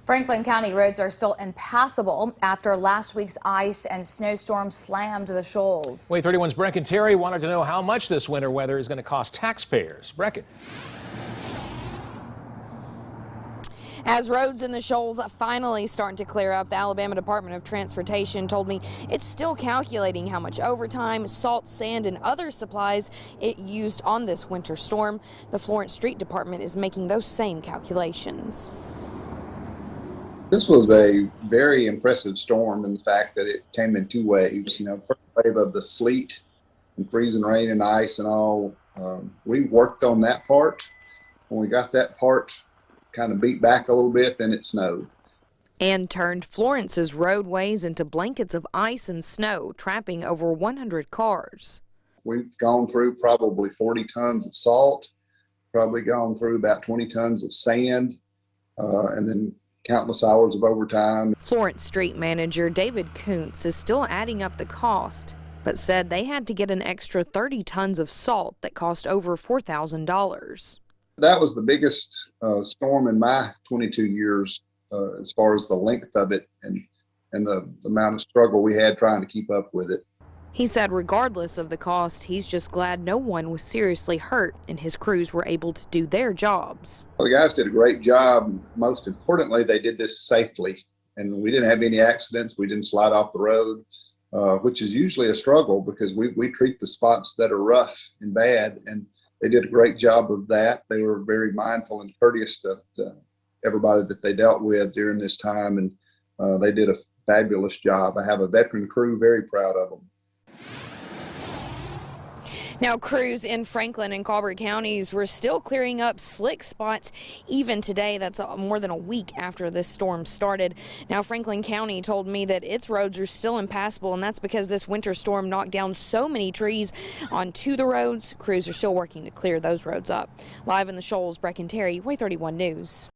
Franklin County roads are still impassable after last week's ice and snowstorm slammed the Shoals. WAAY 31's Brecken Terry wanted to know how much this winter weather is going to cost taxpayers. Brecken. As roads in the Shoals finally start to clear up, the Alabama Department of Transportation told me it's still calculating how much overtime, salt, sand, and other supplies it used on this winter storm. The Florence Street Department is making those same calculations. This was a very impressive storm in the fact that it came in two waves. First wave of the sleet and freezing rain and ice and all. We worked on that part. When we got that part kind of beat back a little bit, then it snowed. And turned Florence's roadways into blankets of ice and snow, trapping over 100 cars. We've gone through probably 40 tons of salt, probably gone through about 20 tons of sand, and then countless hours of overtime. Florence Street Manager David Kuntz is still adding up the cost, but said they had to get an extra 30 tons of salt that cost over $4,000. That was the biggest storm in my 22 years as far as the length of it and the amount of struggle we had trying to keep up with it. He said regardless of the cost, he's just glad no one was seriously hurt and his crews were able to do their jobs. Well, the guys did a great job. Most importantly, they did this safely, and we didn't have any accidents. We didn't slide off the road, which is usually a struggle because we treat the spots that are rough and bad, and they did a great job of that. They were very mindful and courteous to everybody that they dealt with during this time, and they did a fabulous job. I have a veteran crew, very proud of them. Now, crews in Franklin and Colbert counties were still clearing up slick spots even today. That's more than a week after this storm started. Now, Franklin County told me that its roads are still impassable, and that's because this winter storm knocked down so many trees onto the roads. Crews are still working to clear those roads up. Live in the Shoals, Brecken Terry, WAAY 31 News.